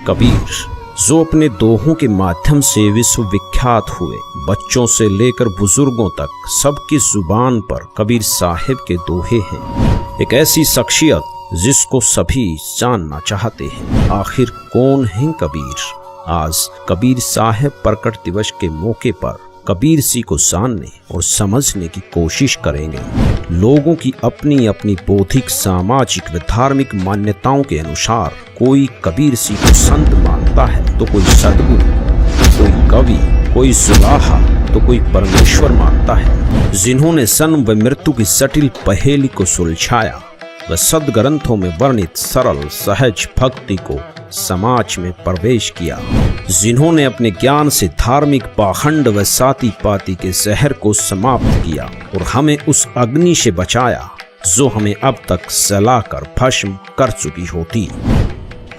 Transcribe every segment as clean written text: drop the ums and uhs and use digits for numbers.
कबीर, जो अपने दोहों के माध्यम से विश्वविख्यात हुए, बच्चों से लेकर बुजुर्गों तक सबकी जुबान पर कबीर साहिब के दोहे हैं। एक ऐसी शख्सियत जिसको सभी जानना चाहते हैं। आखिर कौन है कबीर? आज कबीर साहिब प्रकट दिवस के मौके पर कबीर सी को जानने और समझने की कोशिश करेंगे। लोगों की अपनी अपनी बौद्धिक, सामाजिक व धार्मिक मान्यताओं के अनुसार कोई कबीर सी को संत मानता है, तो कोई सदगुरु, कोई कवि, कोई सुलाहा, तो कोई परमेश्वर मानता है। जिन्होंने जन्म व मृत्यु की जटिल पहेली को सुलझाया व सदग्रंथों में वर्णित सरल सहज भक्ति को समाज में प्रवेश किया। जिन्होंने अपने ज्ञान से धार्मिक पाखंड व साती पाती के जहर को समाप्त किया और हमें उस अग्नि से बचाया जो हमें अब तक जलाकर भस्म कर चुकी होती।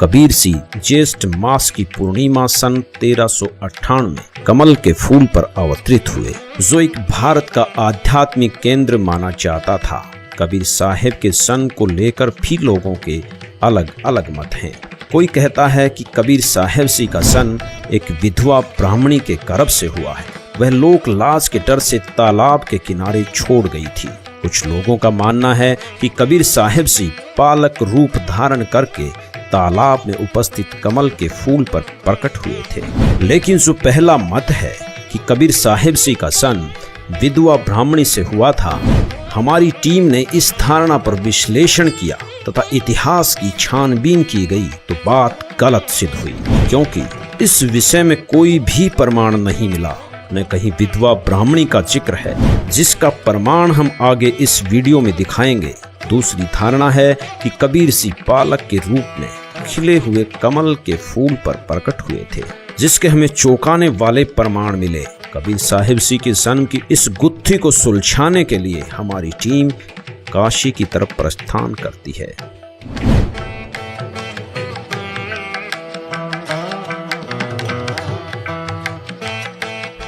कबीर सी ज्येष्ठ मास की पूर्णिमा सन 1398 कमल के फूल पर अवतरित हुए, जो एक भारत का आध्यात्मिक केंद्र माना जाता था। कबीर साहिब के सन को लेकर भी लोगों के अलग अलग मत हैं। कोई कहता है कि कबीर साहिब सी का सन एक विधवा ब्राह्मणी के गर्भ से हुआ है। वह लोक लाज के डर से तालाब के किनारे छोड़ गई थी। कुछ लोगों का मानना है कि कबीर साहिब सी पालक रूप धारण करके तालाब में उपस्थित कमल के फूल पर प्रकट हुए थे। लेकिन जो पहला मत है कि कबीर साहिब सी का सन विधवा ब्राह्मणी से हुआ था, हमारी टीम ने इस धारणा पर विश्लेषण किया तथा इतिहास की छानबीन की गई तो बात गलत सिद्ध हुई, क्योंकि इस विषय में कोई भी प्रमाण नहीं मिला, न कहीं विधवा ब्राह्मणी का जिक्र है, जिसका प्रमाण हम आगे इस वीडियो में दिखाएंगे। दूसरी धारणा है कि कबीर सी पालक के रूप में खिले हुए कमल के फूल पर प्रकट हुए थे, जिसके हमें चौंकाने वाले प्रमाण मिले। कबीर साहिब सी के जन्म की इस गुत्थी को सुलझाने के लिए हमारी टीम काशी की तरफ प्रस्थान करती है।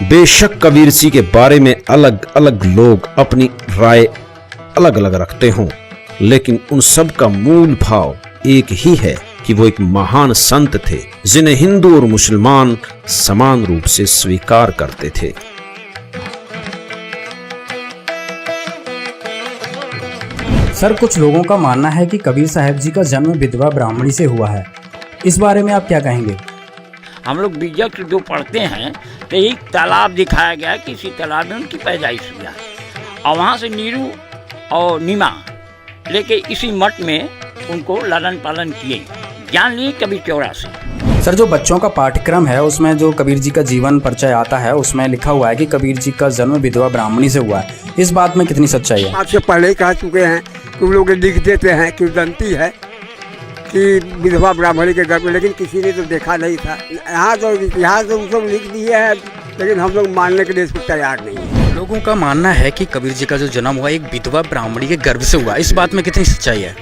बेशक कबीर सी के बारे में अलग अलग लोग अपनी राय अलग अलग रखते हों, लेकिन उन सब का मूल भाव एक ही है कि वो एक महान संत थे, जिन्हें हिंदू और मुसलमान समान रूप से स्वीकार करते थे। सर, कुछ लोगों का मानना है कि कबीर साहब जी का जन्म विधवा ब्राह्मणी से हुआ है। इस बारे में आप क्या कहेंगे? हम लोग बीजक जो पढ़ते हैं तो एक तालाब दिखाया गया, किसी तालाब में उनकी पैदाइश हुआ और वहाँ से नीरू और नीमा लेके इसी मठ में उनको लालन पालन किए, ज्ञान लिए कबीर चौरा से। सर, जो बच्चों का पाठ्यक्रम है उसमें जो कबीर जी का जीवन परिचय आता है, उसमें लिखा हुआ है कि कबीर जी का जन्म विधवा ब्राह्मणी से हुआ है। इस बात में कितनी सच्चाई है? आपसे पहले ही कह चुके हैं कि लोग लिख देते हैं कि दंती है कि विधवा ब्राह्मणी के घर में, लेकिन किसी ने तो देखा नहीं था। यहाँ तो इतिहास तो सब लिख दिए है, लेकिन हम लोग मानने के लिए इसको तैयार नहीं है। लोगों का मानना है कि कबीर जी का जो जन्म हुआ एक विधवा ब्राह्मणी के गर्भ से हुआ। इस बात में कितनी सच्चाई है?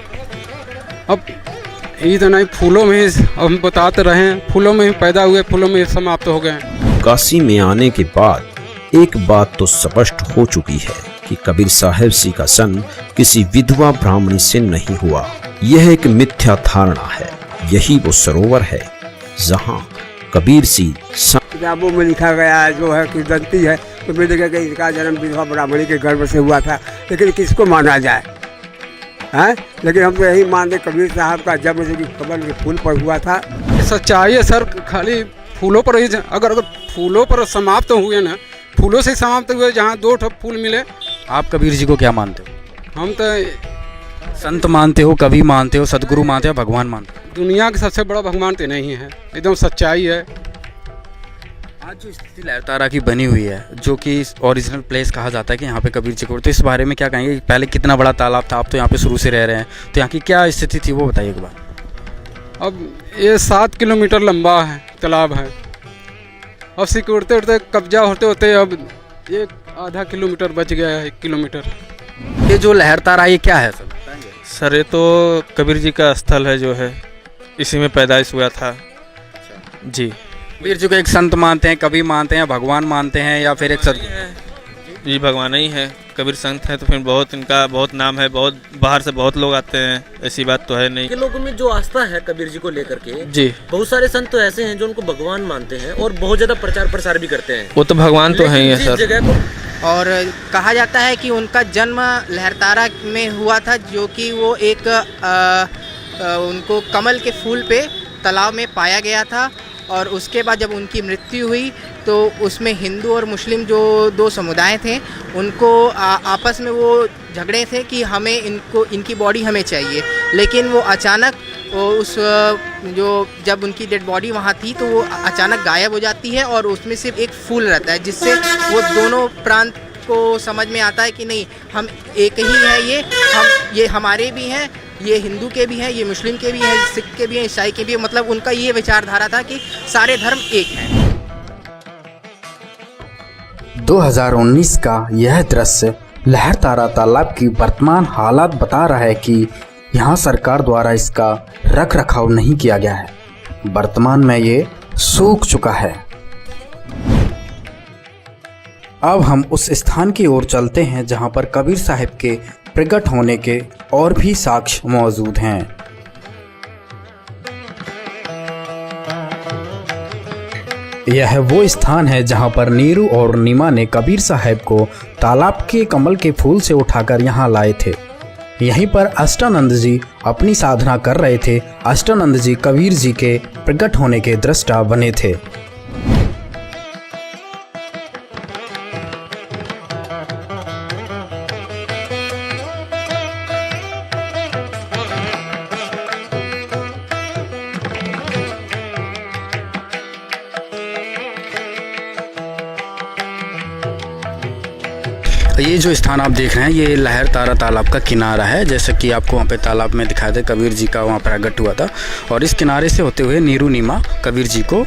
अब ये तो नहीं, फूलों में हम बताते रहे, फूलों में पैदा हुए, फूलों में समाप्त हो गए। काशी में आने के बाद एक बात तो स्पष्ट हो चुकी है कि कबीर साहिब सी का सन किसी विधवा ब्राह्मणी से नहीं हुआ। यह एक मिथ्या धारणा है। यही वो सरोवर है जहाँ कबीर सी किताबों में लिखा गया है जो है कि दंती है, तो मैं देखा कि इसका जन्म विधवा ब्राह्मणी के गर्भ से हुआ था। लेकिन किसको माना जाए है? लेकिन हम तो यही मानते कबीर साहब का जन्म जो कि कमल के फूल पर हुआ था। सच्चाई है सर, खाली फूलों पर ही अगर फूलों पर समाप्त हुए ना, फूलों से समाप्त हुए, जहाँ दो ठो फूल मिले। आप कबीर जी को क्या मानते हो? हम तो संत मानते हो, कवि मानते हो, सदगुरु मानते हो, भगवान मानते हो? दुनिया के सबसे बड़ा भगवान तो नहीं है, एकदम सच्चाई है। आज जो स्थिति लहरतारा की बनी हुई है, जो कि ओरिजिनल प्लेस कहा जाता है कि यहाँ पे कबीर जी को, तो इस बारे में क्या कहेंगे? पहले कितना बड़ा तालाब था, आप तो यहाँ पे शुरू से रह रहे हैं, तो यहाँ की क्या स्थिति थी वो बताइए एक बार। अब ये 7 किलोमीटर लंबा है तालाब है। अब सिकुड़ते उड़ते कब्जा होते होते अब एक आधा किलोमीटर बच गया है, 1 किलोमीटर। ये जो लहरतारा ये क्या है सर? सर, ये तो कबीर जी का स्थल है, जो है इसी में पैदाइश हुआ था जी। कबीर जी को एक संत मानते हैं, कवि मानते हैं, भगवान मानते हैं, या फिर एक सद? जी भगवान ही है, कबीर संत है तो फिर बहुत इनका बहुत नाम है, बहुत बाहर से बहुत लोग आते हैं, ऐसी बात तो है नहीं। के लोगों में जो आस्था है कबीर जी को लेकर के, जी बहुत सारे संत तो ऐसे हैं जो उनको भगवान मानते हैं और बहुत ज्यादा प्रचार प्रसार भी करते हैं। वो तो भगवान तो है ही है लेकिन जिस सर। जगह को और कहा जाता है कि उनका जन्म लहरतारा में हुआ था, जो कि वो एक उनको कमल के फूल पे तालाब में पाया गया था। और उसके बाद जब उनकी मृत्यु हुई तो उसमें हिंदू और मुस्लिम जो दो समुदाय थे उनको आपस में वो झगड़े थे कि हमें इनकी बॉडी हमें चाहिए। लेकिन वो अचानक उस जो जब उनकी डेड बॉडी वहाँ थी तो वो अचानक गायब हो जाती है और उसमें सिर्फ एक फूल रहता है, जिससे वो दोनों प्रांत को समझ में आता है कि नहीं, हम एक ही है, ये हमारे भी हैं, ये हिंदू के भी हैं, ये मुस्लिम के भी हैं, सिख के भी हैं, ईसाई के भी हैं। मतलब उनका ये विचारधारा था कि सारे धर्म एक हैं। 2019 का यह दृश्य लहरतारा तालाब की वर्तमान हालत बता रहा है कि यहाँ सरकार द्वारा इसका रख रखाव नहीं किया गया है। वर्तमान में ये सूख चुका है। अब हम उस स्थान की ओर चलते हैं जहाँ पर कबीर साहब के प्रकट होने के और भी साक्ष्य मौजूद हैं। यह वो स्थान है जहां पर नीरू और नीमा ने कबीर साहब को तालाब के कमल के फूल से उठाकर यहां लाए थे। यहीं पर अष्टानंद जी अपनी साधना कर रहे थे। अष्टानंद जी कबीर जी के प्रकट होने के दृष्टा बने थे। ये जो स्थान आप देख रहे हैं ये लहरतारा तालाब का किनारा है। जैसे कि आपको वहाँ पे तालाब में दिखाया था कबीर जी का वहाँ प्रकट हुआ था और इस किनारे से होते हुए नीरू नीमा कबीर जी को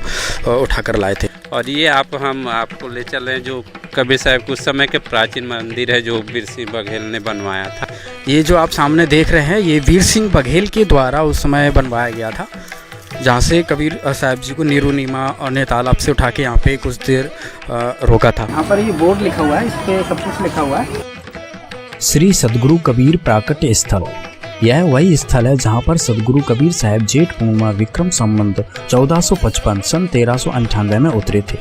उठाकर लाए थे। और ये हम आपको ले चल रहे हैं जो कबीर साहब के उस समय के प्राचीन मंदिर है जो वीर सिंह बघेल ने बनवाया था। ये जो आप सामने देख रहे हैं ये वीर सिंह बघेल के द्वारा उस समय बनवाया गया था, जहाँ से कबीर साहब जी को नीरू नीमा और ने तालाब से उठा के यहाँ पे कुछ देर रोका था। यहाँ पर ये बोर्ड लिखा हुआ है, इस पे सब कुछ लिखा हुआ है। श्री सदगुरु कबीर प्राकट्य स्थल। यह वही स्थल है जहाँ पर सदगुरु कबीर साहब जेठ पूर्णिमा विक्रम संवत 1455 सन 1398 में उतरे थे।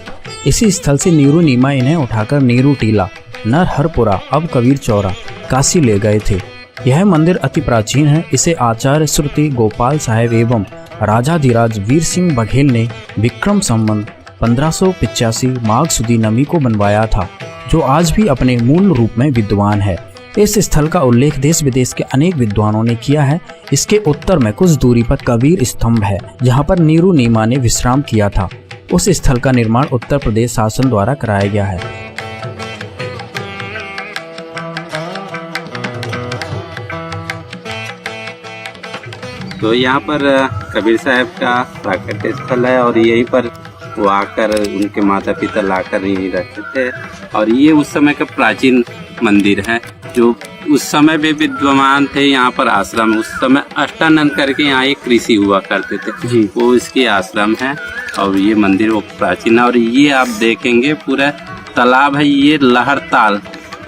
इसी स्थल से नीरू नीमा इन्हें उठाकर नीरू टीला, नरहरपुरा अब कबीर चौरा, काशी ले गए थे। यह मंदिर अति प्राचीन है। इसे आचार्य श्रुति गोपाल साहब एवं राजाधिराज वीर सिंह बघेल ने विक्रम संवत 1585 माघ सुदी नमी को बनवाया था, जो आज भी अपने मूल रूप में विद्वान है। इस स्थल का उल्लेख देश विदेश के अनेक विद्वानों ने किया है। इसके उत्तर में कुछ दूरी पर कबीर स्तंभ है, जहां पर नीरू नीमा ने विश्राम किया था। उस स्थल का निर्माण उत्तर प्रदेश शासन द्वारा कराया गया है। तो यहाँ पर कबीर साहब का प्राकट्य स्थल है और यहीं पर वो आकर उनके माता पिता लाकर यहीं रहते थे। और ये उस समय का प्राचीन मंदिर है जो उस समय भी विद्वान थे। यहाँ पर आश्रम उस समय अष्टानंद करके यहाँ एक ऋषि हुआ करते थे जी, वो इसकी आश्रम है। और ये मंदिर वो प्राचीन है। और ये आप देखेंगे पूरा तालाब है, ये लहरताल,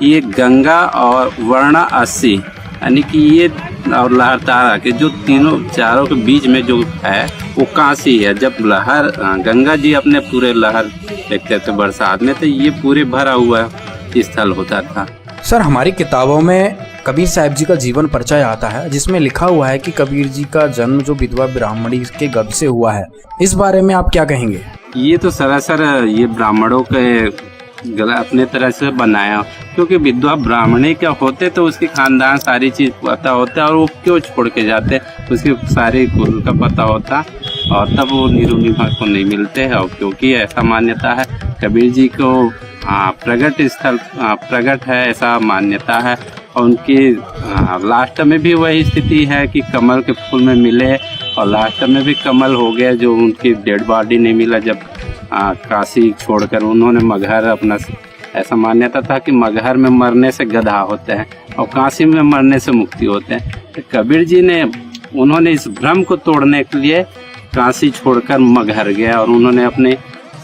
ये गंगा और वर्णा 80 यानी कि ये और लहरतारा के जो तीनों चारों के बीच में जो है वो काशी है। जब लहर गंगा जी अपने पूरे लहर देखते थे बरसात में तो ये पूरे भरा हुआ स्थल होता था। सर, हमारी किताबों में कबीर साहब जी का जीवन परिचय आता है जिसमें लिखा हुआ है कि कबीर जी का जन्म जो विधवा ब्राह्मणी के गर्भ से हुआ है। इस बारे में आप क्या कहेंगे? ये तो सरासर ये ब्राह्मणों के अपने तरह से बनाया, क्योंकि विधवा ब्राह्मणी क्या होते तो उसके खानदान सारी चीज पता होता और वो क्यों छोड़ के जाते उसकी सारी कुल का पता होता और तब वो नीरू नीमा को नहीं मिलते हैं। और क्योंकि ऐसा मान्यता है कबीर जी को प्रगट स्थल प्रगट है, ऐसा मान्यता है। और उनकी लास्ट में भी वही स्थिति है कि कमल के फूल में मिले और लास्ट में भी कमल हो गया, जो उनकी डेड बॉडी नहीं मिला जब काशी छोड़कर उन्होंने मगहर अपना, ऐसा मान्यता था कि मगहर में मरने से गधा होते हैं और काशी में मरने से मुक्ति होते हैं। तो कबीर जी ने उन्होंने इस भ्रम को तोड़ने के लिए काशी छोड़कर मगहर गया और उन्होंने अपने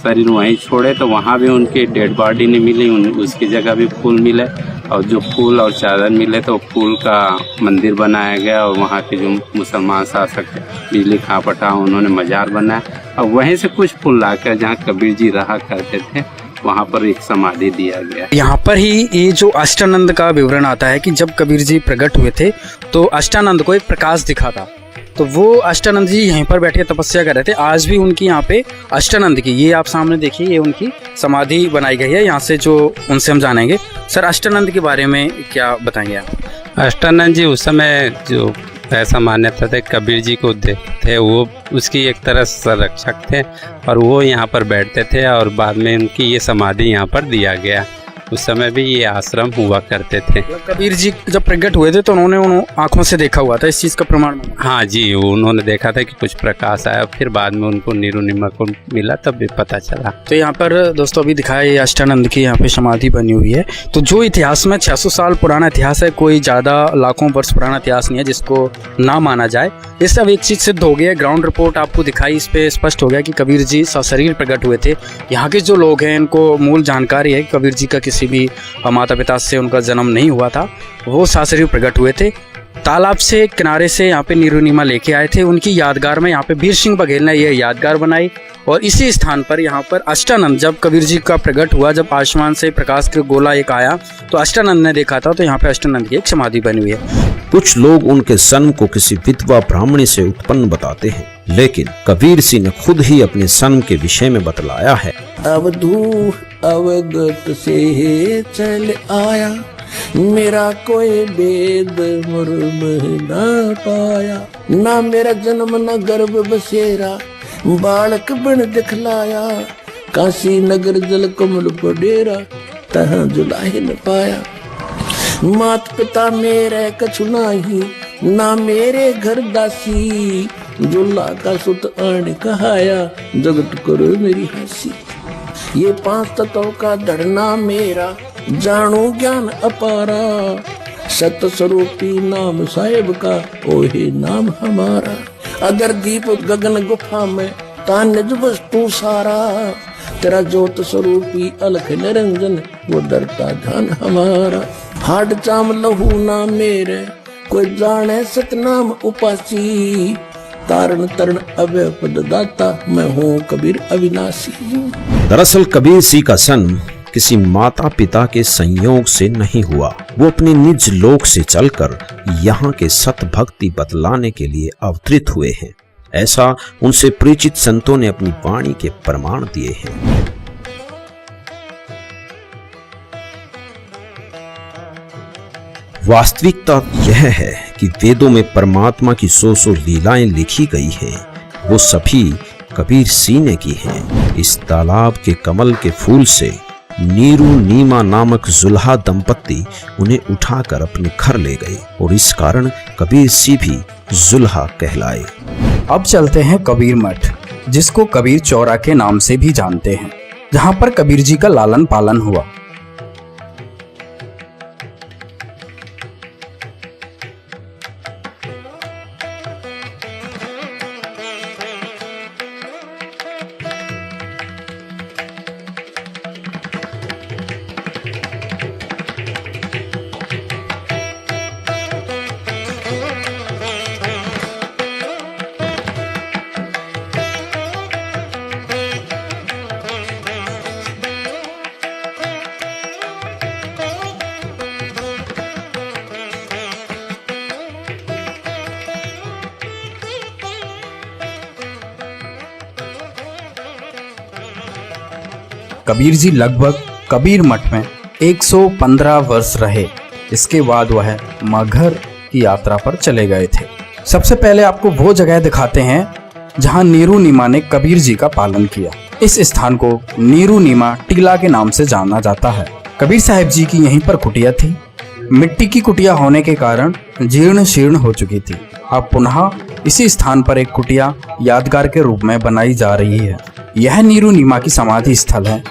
शरीर वहीं छोड़े तो वहाँ भी उनकी डेड बॉडी नहीं मिली, उसकी जगह भी फूल मिले और जो फूल और चादर मिले तो फूल का मंदिर बनाया गया और वहाँ के जो मुसलमान शासक बिजली खां पटा उन्होंने मजार बनाया और वहीं से कुछ फूल लाकर जहाँ कबीर जी रहा करते थे वहाँ पर एक समाधि दिया गया। यहाँ पर ही ये जो अष्टानंद का विवरण आता है कि जब कबीर जी प्रकट हुए थे तो अष्टानंद को एक प्रकाश दिखा था, तो वो अष्टानंद जी यहीं पर बैठे तपस्या कर रहे थे। आज भी उनकी यहाँ पे अष्टानंद की, ये आप सामने देखिए, ये उनकी समाधि बनाई गई है। यहाँ से जो उनसे हम जानेंगे। सर, अष्टानंद के बारे में क्या बताएंगे आप? अष्टानंद जी उस समय जो ऐसा मान्यता थे कबीर जी को देखते थे, वो उसकी एक तरह संरक्षक थे और वो यहाँ पर बैठते थे और बाद में उनकी ये समाधि यहाँ पर दिया गया। उस समय भी ये आश्रम हुआ करते थे। कबीर जी जब प्रकट हुए थे तो उन्होंने आंखों से देखा हुआ था, इस चीज़ का प्रमाण? हाँ जी, उन्होंने देखा था कि कुछ प्रकाश आया, फिर बाद में उनको नीरू नीमा को मिला तब भी पता चला। तो यहाँ पर दोस्तों अभी दिखाया ये अष्टानंद की यहाँ पे समाधि बनी हुई है। तो जो इतिहास में 600 साल पुराना इतिहास है, कोई ज़्यादा लाखों वर्ष पुराना इतिहास नहीं है जिसको ना माना जाए। ये सब एक चीज़ सिद्ध हो गया, ग्राउंड रिपोर्ट आपको दिखाई, इस पे स्पष्ट हो गया कि कबीर जी सशरीर प्रकट हुए थे। यहाँ के जो लोग हैं इनको मूल जानकारी है कि कबीर जी का किसी भी माता पिता से उनका जन्म नहीं हुआ था, वो सशरीर प्रकट हुए थे। तालाब से किनारे से यहाँ पे नीरू नीमा लेके आए थे। उनकी यादगार में यहाँ पे वीर सिंह बघेल ने यह यादगार बनाई और इसी स्थान पर यहाँ पर अष्टानंद, जब कबीर जी का प्रकट हुआ, जब आसमान से प्रकाश का गोला एक आया तो अष्टानंद ने देखा था, तो यहाँ पे अष्टानंद की एक समाधि बनी हुई है। कुछ लोग उनके जन्म को किसी विधवा ब्राह्मणी से उत्पन्न बताते हैं, लेकिन कबीर सिंह ने खुद ही अपने जन्म के विषय में बतलाया है। अवधू अवगत से चल आया, मेरा कोई भेद मुर्म न पाया, ना मेरा जन्म न गर्भ बसेरा, बालक बन दिखलाया, काशी नगर जल कमल पडेरा, तहाँ जुलाही न पाया। मात पिता मेरे कछु नाही, ना मेरे घर दासी, जुल्ला का सुत आन कहाया, जगत करो मेरी हंसी। ये 5 तत्वों का धरना मेरा, जानो ज्ञान अपारा, सत स्वरूपी नाम साहेब का, ओहे नाम हमारा। अगर दीप गगन गुफा में तान्य वस्तु सारा, तेरा ज्योत स्वरूपी अलख निरंजन, वो डरता ध्यान हमारा। हाड चाम लहू ना मेरे, कोई जाने सतनाम उपासी, तारण तरण अभय पद दाता, मैं हूँ कबीर अविनाशी। दरअसल कबीर सिंह का जन्म किसी माता पिता के संयोग से नहीं हुआ, वो अपने निज लोक से चलकर यहाँ के सत भक्ति बतलाने के लिए अवतरित हुए हैं। ऐसा उनसे परिचित संतों ने अपनी वाणी के प्रमाण दिए हैं। वास्तविकता यह है कि वेदों में परमात्मा की 100 लीलाएं लिखी गई हैं, वो सभी कबीर सिंह ने की हैं। इस तालाब के कमल के फूल से नीरू नीमा नामक जुल्हा दंपत्ति उन्हें उठाकर अपने घर ले गए और इस कारण कबीर सिंह भी जुल्हा कहलाए। अब चलते हैं कबीर मठ, जिसको कबीर चौरा के नाम से भी जानते हैं, जहाँ पर कबीर जी का लालन पालन हुआ। कबीर जी लगभग कबीर मठ में 115 वर्ष रहे। इसके बाद वह मगहर की यात्रा पर चले गए थे। सबसे पहले आपको वो जगह दिखाते हैं जहां नीरू नीमा ने कबीर जी का पालन किया। इस स्थान को नीरू नीमा टीला के नाम से जाना जाता है। कबीर साहब जी की यहीं पर कुटिया थी। मिट्टी की कुटिया होने के कारण जीर्ण शीर्ण हो चुकी थी। अब पुनः इसी स्थान पर एक कुटिया यादगार के रूप में बनाई जा रही है। यह नीरू नीमा की समाधि स्थल है।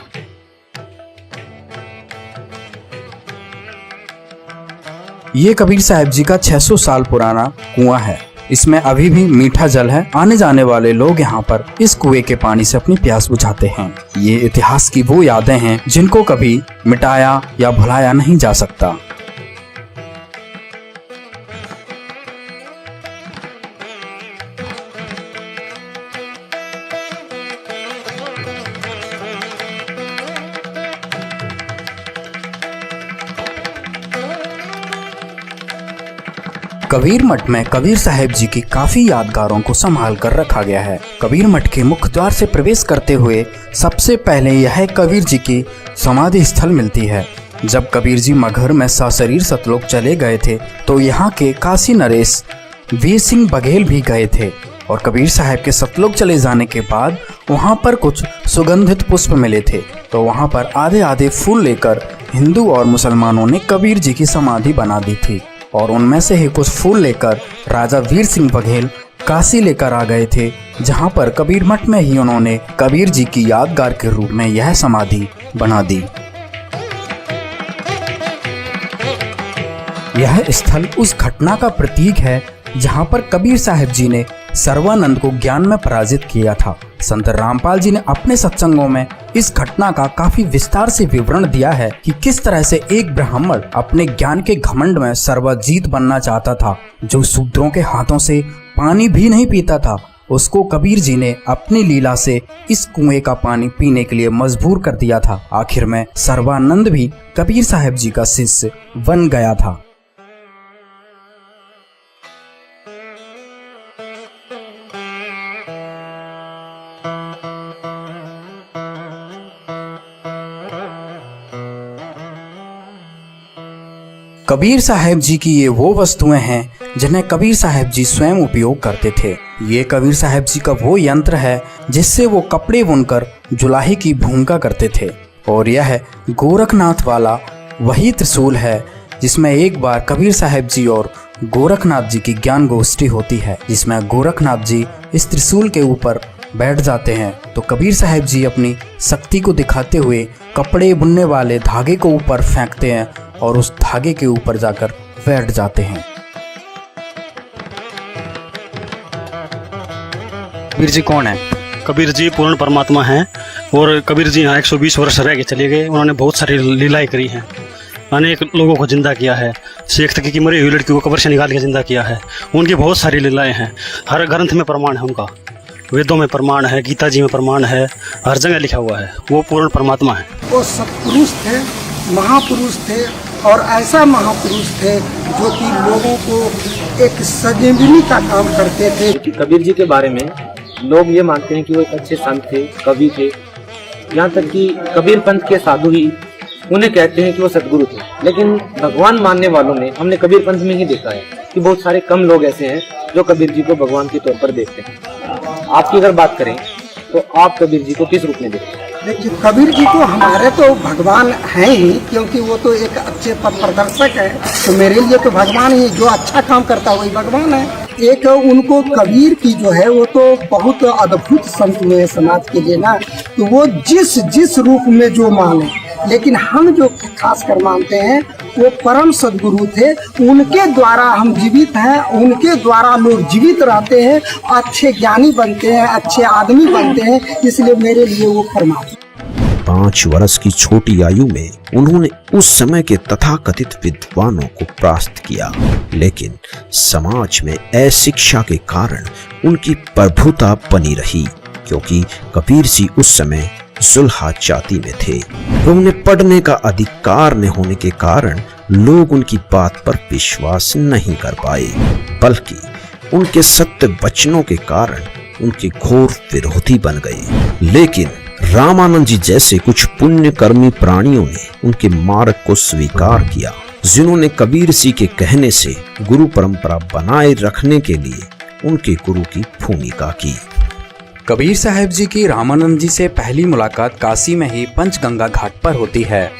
ये कबीर साहब जी का 600 साल पुराना कुआं है। इसमें अभी भी मीठा जल है। आने जाने वाले लोग यहाँ पर इस कुएं के पानी से अपनी प्यास बुझाते हैं। ये इतिहास की वो यादें हैं जिनको कभी मिटाया या भुलाया नहीं जा सकता। कबीर मठ में कबीर साहब जी की काफी यादगारों को संभाल कर रखा गया है। कबीर मठ के मुख्य द्वार से प्रवेश करते हुए सबसे पहले यह कबीर जी की समाधि स्थल मिलती है। जब कबीर जी मगहर में सशरीर सतलोक चले गए थे तो यहाँ के काशी नरेश वीर सिंह बघेल भी गए थे और कबीर साहब के सतलोक चले जाने के बाद वहाँ पर कुछ सुगंधित पुष्प मिले थे, तो वहाँ पर आधे आधे फूल लेकर हिंदू और मुसलमानों ने कबीर जी की समाधि बना दी थी और उनमें से ही कुछ फूल लेकर राजा वीर सिंह बघेल काशी लेकर आ गए थे, जहां पर कबीर मठ में ही उन्होंने कबीर जी की यादगार के रूप में यह समाधि बना दी। यह स्थल उस घटना का प्रतीक है जहां पर कबीर साहब जी ने सर्वानंद को ज्ञान में पराजित किया था। संत रामपाल जी ने अपने सत्संगों में इस घटना का काफी विस्तार से विवरण दिया है कि किस तरह से एक ब्राह्मण अपने ज्ञान के घमंड में सर्वजीत बनना चाहता था, जो शूद्रों के हाथों से पानी भी नहीं पीता था। उसको कबीर जी ने अपनी लीला से इस कुएं का पानी पीने के लिए मजबूर कर दिया था। आखिर में सर्वानंद भी कबीर साहब जी का शिष्य बन गया था। कबीर साहब जी की ये वो वस्तुएं हैं जिन्हें कबीर साहब जी स्वयं उपयोग करते थे। ये कबीर साहब जी का वो यंत्र है जिससे वो कपड़े बुनकर जुलाही की भूमिका करते थे। और यह गोरखनाथ वाला वही त्रिशूल है जिसमें एक बार कबीर साहब जी और गोरखनाथ जी की ज्ञान गोष्ठी होती है, जिसमें गोरखनाथ जी इस त्रिशूल के ऊपर बैठ जाते हैं तो कबीर साहब जी अपनी शक्ति को दिखाते हुए कपड़े बुनने वाले धागे को ऊपर फेंकते हैं और उस धागे के ऊपर जाकर बैठ जाते हैं। कबीर जी कौन है? कबीर जी पूर्ण परमात्मा हैं और कबीर जी यहाँ 120 वर्ष रह के चले गए। उन्होंने बहुत सारी लीलाएं करी हैं, अनेक लोगों को जिंदा किया है। शेख तकी की मरी हुई लड़की को कब्र से निकाल के जिंदा किया है। उनकी बहुत सारी लीलाएं हैं, हर ग्रंथ में प्रमाण है उनका, वेदों में प्रमाण है, गीता जी में प्रमाण है, हर जगह लिखा हुआ है। वो पूर्ण परमात्मा है। वो सत्पुरुष थे, महापुरुष थे और ऐसा महापुरुष थे जो कि लोगों को एक संजीवनी का काम करते थे। कबीर जी के बारे में लोग ये मानते हैं कि वो एक अच्छे संत थे, कवि थे। यहाँ तक कि कबीर पंथ के साधु ही उन्हें कहते हैं कि वो सदगुरु थे। लेकिन भगवान मानने वालों ने हमने कबीर पंथ में ही देखा है कि बहुत सारे कम लोग ऐसे हैं जो कबीर जी को भगवान के तौर पर देखते हैं। आपकी अगर बात करें तो आप कबीर जी को किस रूप में देखते हैं? देखिए, कबीर जी तो हमारे तो भगवान हैं ही, क्योंकि वो तो एक अच्छे पथ प्रदर्शक है। तो मेरे लिए तो भगवान ही, जो अच्छा काम करता है वही भगवान है। एक उनको कबीर की जो है वो तो बहुत अद्भुत संत हुए समाज के लिए ना, तो वो जिस रूप में जो माने, लेकिन हम जो खास कर मानते हैं वो परम सदगुरु थे। उनके द्वारा हम जीवित हैं, उनके द्वारा लोग जीवित रहते हैं, अच्छे ज्ञानी बनते हैं, अच्छे आदमी बनते हैं। इसलिए मेरे लिए वो परमात्मा। 5 वर्ष की छोटी आयु में उन्होंने उस समय के तथाकथित विद्वानों को परास्त किया, लेकिन समाज में अशिक्षा के कारण उनकी प्रभुता बनी रही, क्योंकि कबीर जी उस समय जुल्हा जाति में थे। उन्हें पढ़ने का अधिकार न होने के कारण लोग उनकी बात पर विश्वास नहीं कर पाए, बल्कि उनके सत्य वचनों के कारण उनके घोर विरोधी बन गए। लेकिन रामानंद जी जैसे कुछ पुण्यकर्मी प्राणियों ने उनके मार्ग को स्वीकार किया, जिन्होंने कबीर जी के कहने से गुरु परंपरा बनाए रखने के लिए उनके गुरु की भूमिका की। कबीर साहब जी की रामानंद जी से पहली मुलाकात काशी में ही पंचगंगा घाट पर होती है।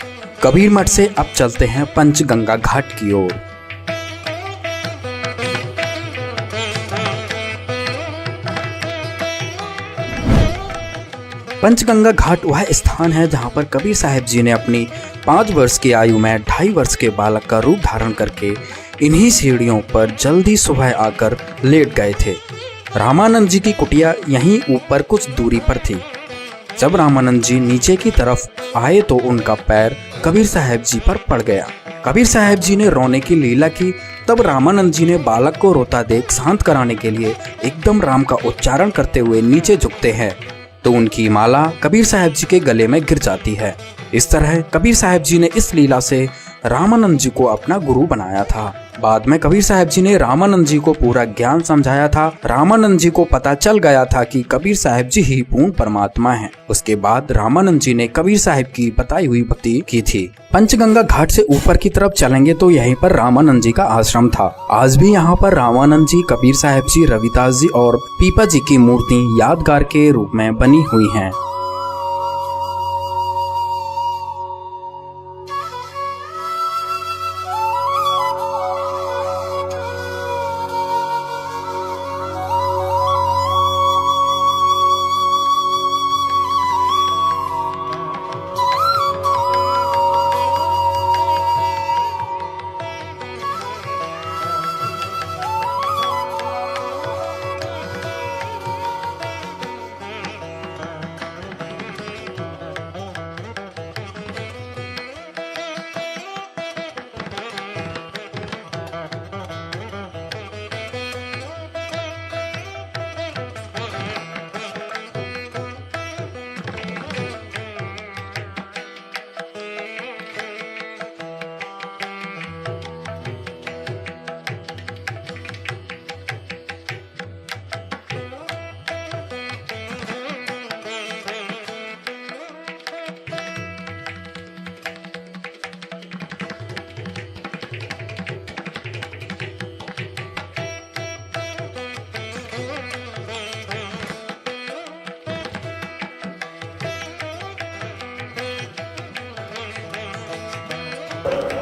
कबीर मठ से अब चलते हैं पंचगंगा घाट की ओर। पंचगंगा घाट वह स्थान है जहां पर कबीर साहब जी ने अपनी 5 वर्ष की आयु में 2.5 वर्ष के बालक का रूप धारण करके इन्हीं सीढ़ियों पर जल्दी सुबह आकर लेट गए थे। रामानंद जी की कुटिया यहीं ऊपर कुछ दूरी पर थी। जब रामानंद जी नीचे की तरफ आए तो उनका पैर कबीर साहब जी पर पड़ गया। कबीर साहब जी ने रोने की लीला की। तब रामानंद जी ने बालक को रोता देख शांत कराने के लिए एकदम राम का उच्चारण करते हुए नीचे झुकते हैं तो उनकी माला कबीर साहब जी के गले में गिर जाती है। इस तरह कबीर साहब जी ने इस लीला से रामानंद जी को अपना गुरु बनाया था। बाद में कबीर साहब जी ने रामानंद जी को पूरा ज्ञान समझाया था। रामानंद जी को पता चल गया था कि कबीर साहब जी ही पूर्ण परमात्मा हैं। उसके बाद रामानंद जी ने कबीर साहब की बताई हुई भक्ति की थी। पंचगंगा घाट से ऊपर की तरफ चलेंगे तो यहीं पर रामानंद जी का आश्रम था। आज भी यहाँ पर रामानंद जी, कबीर साहब जी, रविदास जी और पीपा जी की मूर्ति यादगार के रूप में बनी हुई हैं।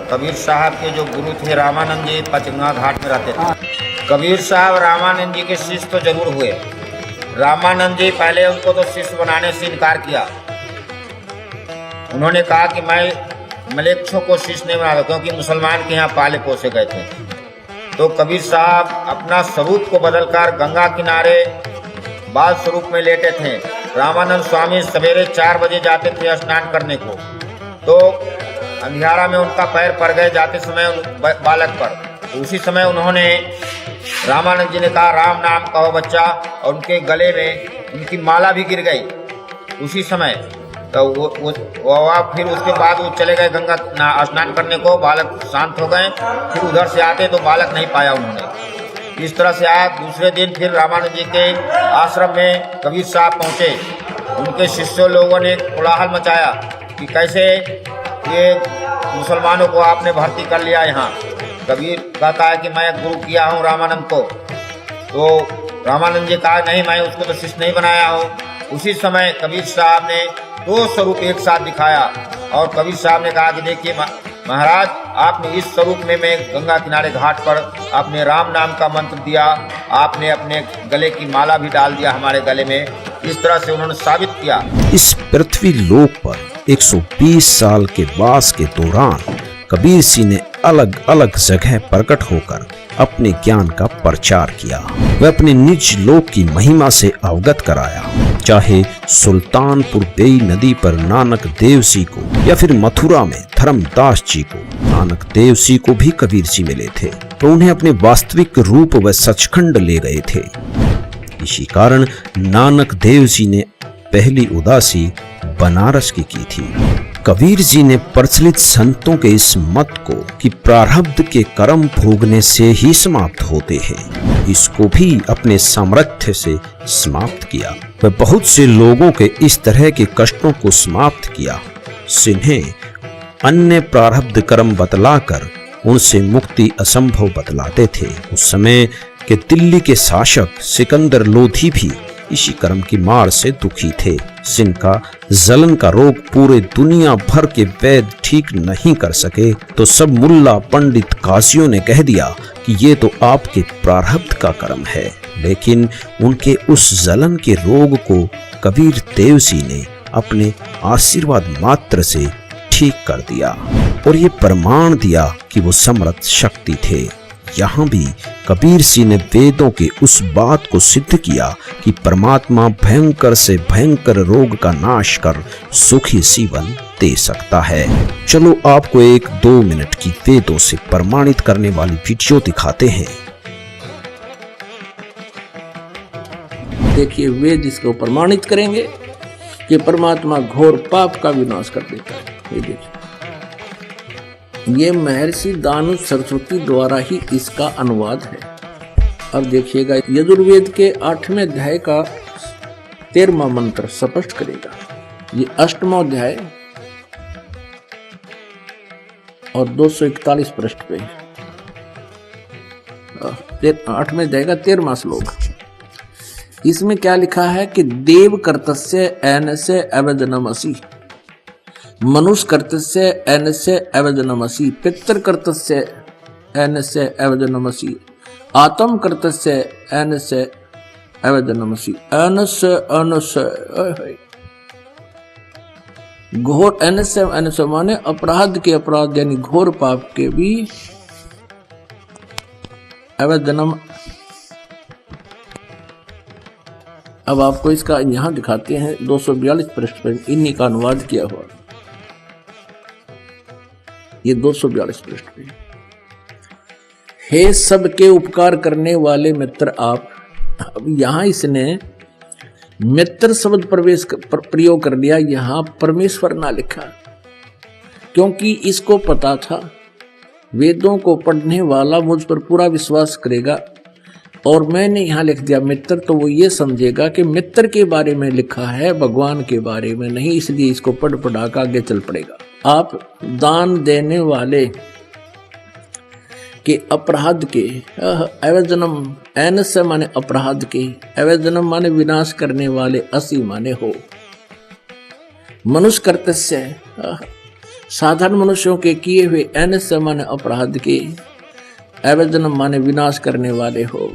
कबीर साहब के जो गुरु थे रामानंद जी पंचगंगा घाट में रहते थे। कबीर साहब रामानंद जी के शिष्य तो जरूर हुए। रामानंद जी पहले उनको तो शिष्य बनाने से इनकार किया। उन्होंने कहा कि मैं मलेच्छों को शिष्य नहीं बना, क्योंकि मुसलमान के यहाँ पाले पोसे गए थे। तो कबीर साहब अपना स्वरूप को बदलकर गंगा किनारे बाल स्वरूप में लेटे थे। रामानंद स्वामी सवेरे 4 बजे जाते थे स्नान करने को, तो अंधियारा में उनका पैर पड़ गए जाते समय बालक पर। तो उसी समय उन्होंने रामानंद जी ने कहा राम नाम कहो बच्चा, और उनके गले में उनकी माला भी गिर गई उसी समय। तो वो फिर उसके बाद वो चले गए गंगा स्नान करने को। बालक शांत हो गए। फिर उधर से आते तो बालक नहीं पाया उन्होंने। इस तरह से आया। दूसरे दिन फिर रामानंद जी के आश्रम में कबीर साहब पहुँचे। उनके शिष्यों लोगों ने कोलाहल मचाया कि कैसे ये मुसलमानों को आपने भर्ती कर लिया यहाँ। कबीर कहता है कि मैं गुरु किया हूँ रामानंद को। तो रामानंद जी कहा नहीं, मैं उसको तो शिष्य नहीं बनाया हूँ। उसी समय कबीर साहब ने 2 स्वरूप एक साथ दिखाया और कबीर साहब ने कहा कि देखिए महाराज, आपने इस स्वरूप में मैं गंगा किनारे घाट पर आपने राम नाम का मंत्र दिया, आपने अपने गले की माला भी डाल दिया हमारे गले में। इस तरह से उन्होंने साबित किया। इस पृथ्वी लोक पर 120 साल के वास के दौरान कबीर सिंह ने अलग अलग जगह प्रकट होकर अपने ज्ञान का प्रचार किया। वह अपने निज लोक की महिमा से अवगत कराया। चाहे सुल्तानपुर बेई नदी पर नानक देव जी को या फिर मथुरा में धर्मदास जी को, नानक देव जी को भी कबीर सिंह मिले थे तो उन्हें अपने वास्तविक रूप व सचखंड ले गए थे। इसी कारण नानक देव जी ने पहली उदासी बनारस की थी। कबीर जी ने प्रचलित संतों के इस मत को कि प्रारब्ध के कर्म भोगने से ही समाप्त होते हैं, इसको भी अपने सामर्थ्य से समाप्त किया। वह बहुत से लोगों के इस तरह के कष्टों को समाप्त किया जिन्हें अन्य प्रारब्ध कर्म बतलाकर उनसे मुक्ति असंभव बतलाते थे। उस समय के दिल्ली के शासक सिकंदर लोधी भी इसी कर्म की मार से दुखी थे, जिनका जलन का रोग पूरे दुनिया भर के वैद्य ठीक नहीं कर सके। तो सब मुल्ला पंडित काजियों ने कह दिया कि ये तो आपके प्रारब्ध का कर्म है। लेकिन उनके उस जलन के रोग को कबीर देव जी ने अपने आशीर्वाद मात्र से ठीक कर दिया और ये प्रमाण दिया कि वो समर्थ शक्ति थे। यहाँ भी कबीर सिंह ने वेदों के उस बात को सिद्ध किया कि परमात्मा भयंकर से भयंकर रोग का नाश कर सुखी जीवन दे सकता है। चलो आपको एक 2 मिनट की वेदों से प्रमाणित करने वाली वीडियो दिखाते हैं। देखिए, वेद इसको प्रमाणित करेंगे कि परमात्मा घोर पाप का विनाश कर देता है। ये देखिए, ये महर्षि दानु सरस्वती द्वारा ही इसका अनुवाद है। अब देखिएगा, यजुर्वेद के 8वें अध्याय का 13वां मंत्र स्पष्ट करेगा। ये 8वां अध्याय और 241 पृष्ठ पे 8वें अध्याय का 13वां श्लोक। इसमें क्या लिखा है कि देव कर्तस्य एनस्य अवदनमसि, मनुष्य कर्तस्य एनस्य अवदनमसि, पितृ कर्तस्य एनस्य अवदनमसि, आत्म कर्तस्य एनस्य अवदनमसि, एनस्य एनस्य घोर एनस्य एनस्य माने अपराध के अपराध यानी घोर पाप के भी अवदनम। अब आपको इसका यहां दिखाते हैं 242 पृष्ठ पर इन्हीं का अनुवाद किया हुआ। ये 242 पृष्ठ पे। हे सबके उपकार करने वाले मित्र आप। अब यहां इसने मित्र शब्द प्रयोग कर लिया, यहां परमेश्वर ना लिखा, क्योंकि इसको पता था वेदों को पढ़ने वाला मुझ पर पूरा विश्वास करेगा, और मैंने यहाँ लिख दिया मित्र, तो वो ये समझेगा कि मित्र के बारे में लिखा है, भगवान के बारे में नहीं, इसलिए इसको पढ़ पढ़ा कर आगे चल पड़ेगा। आप दान देने वाले के अपराध के अवजनम, एनस्य माने अपराध के, अवजनम माने विनाश करने वाले, असी माने हो। मनुष्य कर्तस्य, साधारण मनुष्यों के किए हुए, एनस्य माने अपराध के, अवजनम माने विनाश करने वाले हो।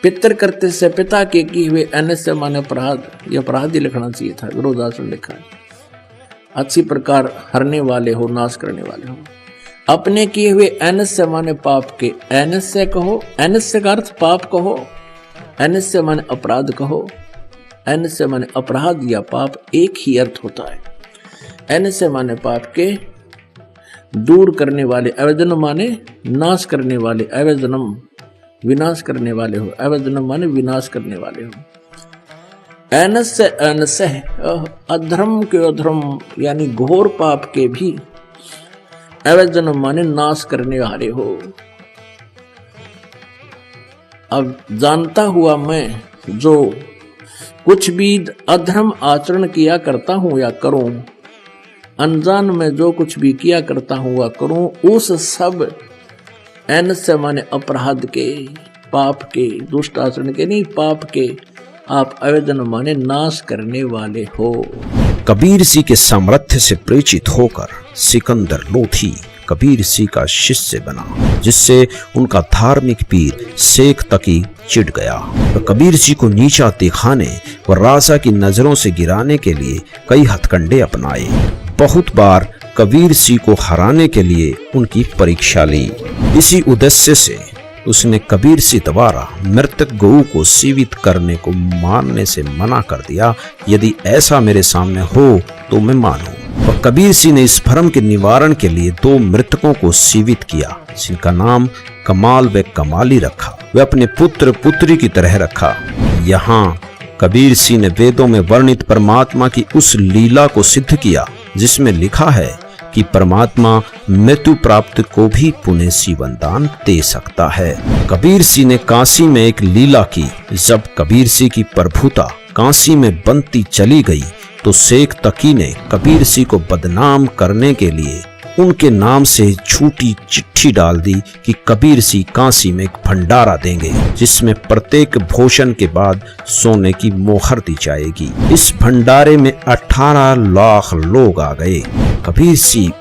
पितृ कर्तस्य, पिता के किए हुए, एनस्य माने अपराध, ये अपराध ही लिखना चाहिए था, विरोधासन लिखा है। अच्छी प्रकार हरने वाले हो, नाश करने वाले हो। अपने किए हुए, एनस्य माने पाप के, एनस्य कहो, एनस्य का अर्थ पाप कहो, एनस्य माने अपराध कहो, एनस्य माने अपराध या पाप एक ही अर्थ होता है। एनस्य माने पाप के दूर करने वाले, अवजनम माने नाश करने वाले, अवजनम विनाश करने वाले हो, अवजनम माने विनाश करने वाले हो। एनस्य एनस्य, अधर्म के अधर्म यानी घोर पाप के भी, अवजनम माने नाश करने वाले हो। अब जानता हुआ मैं जो कुछ भी अधर्म आचरण किया करता हूं या करूं, अनजान में जो कुछ भी किया करता हूं या करूं, उस सब एनस्य माने अपराध के, पाप के, दुष्ट आचरण के नहीं, पाप के आप अवजन माने नाश करने वाले हो। कबीर सिंह के सामर्थ्य से प्रेरित होकर सिकंदर लोधी कबीर सिंह का शिष्य बना, जिससे उनका धार्मिक पीर शेख तकी चिढ़ गया। वह कबीर सिंह को नीचा दिखाने व राजा की नजरों से गिराने के लिए कई हथकंडे अपनाए। बहुत बार कबीर सिंह को हराने के लिए उनकी परीक्षा ली। इसी उद्देश्य से उसने कबीर सिंह द्वारा मृतक गऊ को जीवित करने को मानने से मना कर दिया। यदि ऐसा मेरे सामने हो तो मैं मानूं। और कबीर सिंह ने इस भ्रम के निवारण के लिए 2 मृतकों को जीवित किया, जिनका नाम कमाल व कमाली रखा। वे अपने पुत्र पुत्री की तरह रखा। यहाँ कबीर सिंह ने वेदों में वर्णित परमात्मा की उस लीला को सिद्ध किया जिसमें लिखा है कि परमात्मा मृत्यु प्राप्त को भी पुनः जीवन दान दे सकता है। कबीर सिंह ने काशी में एक लीला की। जब कबीर सिंह की प्रभुता काशी में बनती चली गई तो शेख तकी ने कबीर सिंह को बदनाम करने के लिए उनके नाम से झूठी चिट्ठी डाल दी कि कबीर सिंह काशी में एक भंडारा देंगे, जिसमें प्रत्येक भोजन के बाद सोने की मोहर दी जाएगी। इस भंडारे में 18 लाख लोग आ गए। कबीर सिंह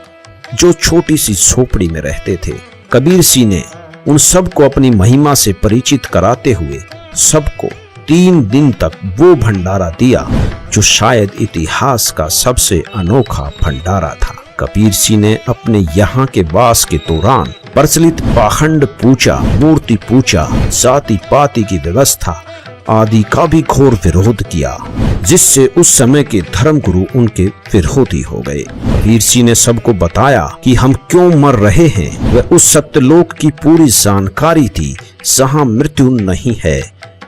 जो छोटी सी झोपड़ी में रहते थे, कबीर सिंह ने उन सबको अपनी महिमा से परिचित कराते हुए सबको 3 दिन तक वो भंडारा दिया जो शायद इतिहास का सबसे अनोखा भंडारा था। कबीर सिंह ने अपने यहाँ के वास के दौरान प्रचलित पाखंड पूजा, मूर्ति पूजा, जाति पाति की व्यवस्था आदि का भी घोर विरोध किया, जिससे उस समय के धर्मगुरु उनके विरोधी हो गए। कबीर सिंह ने सबको बताया कि हम क्यों मर रहे हैं। वह उस सत्यलोक की पूरी जानकारी थी जहाँ मृत्यु नहीं है,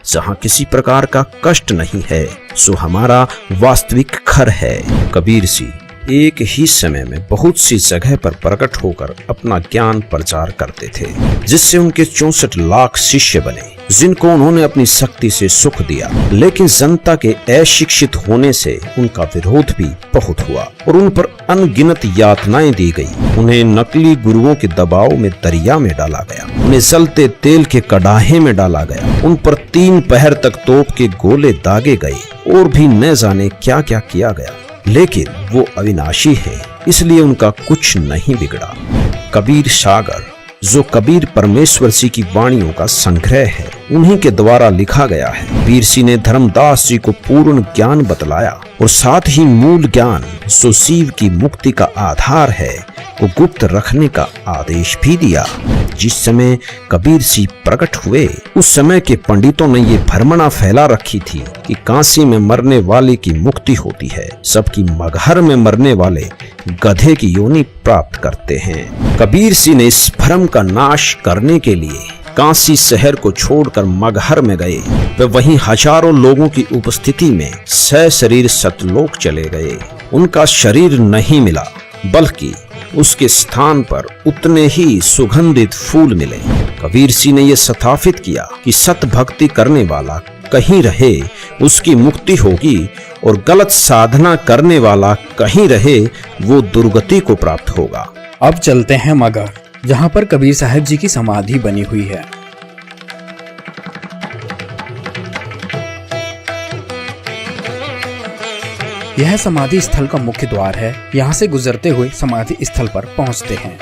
जहाँ किसी प्रकार का कष्ट नहीं है, सो हमारा वास्तविक घर है। कबीर सिंह एक ही समय में बहुत सी जगह पर प्रकट होकर अपना ज्ञान प्रचार करते थे, जिससे उनके 64 लाख शिष्य बने, जिनको उन्होंने अपनी शक्ति से सुख दिया। लेकिन जनता के अशिक्षित होने से उनका विरोध भी बहुत हुआ और उन पर अनगिनत यातनाएं दी गई। उन्हें नकली गुरुओं के दबाव में दरिया में डाला गया, उन्हें जलते तेल के कड़ाहे में डाला गया, उन पर 3 पहर तक तोप के गोले दागे गए और भी न जाने क्या क्या किया गया। लेकिन वो अविनाशी है, इसलिए उनका कुछ नहीं बिगड़ा। कबीर सागर, जो कबीर परमेश्वर सिंह की वाणियों का संग्रह है, उन्हीं के द्वारा लिखा गया है। कबीर सिंह ने धर्मदास जी को पूर्ण ज्ञान बतलाया और साथ ही मूल ज्ञान, जो शिव की मुक्ति का आधार है, को गुप्त रखने का आदेश भी दिया। जिस समय कबीर सिंह प्रकट हुए, उस समय के पंडितों ने ये भ्रमणा फैला रखी थी कि काशी में मरने वाले की मुक्ति होती है, सबकी मगहर में मरने वाले गधे की योनि प्राप्त करते हैं। कबीर सिंह ने इस भ्रम का नाश करने के लिए काशी शहर को छोड़कर मगहर में गए। वे वहीं हजारों लोगों की उपस्थिति में सशरीर सतलोक चले गए। उनका शरीर नहीं मिला, बल्कि उसके स्थान पर उतने ही सुगंधित फूल मिले। कबीर सिंह ने यह स्थापित किया कि सत भक्ति करने वाला कहीं रहे उसकी मुक्ति होगी, और गलत साधना करने वाला कहीं रहे वो दुर्गति को प्राप्त होगा। अब चलते हैं मगहर, जहाँ पर कबीर साहब जी की समाधि बनी हुई है। यह समाधि स्थल का मुख्य द्वार है। यहाँ से गुजरते हुए समाधि स्थल पर पहुँचते हैं।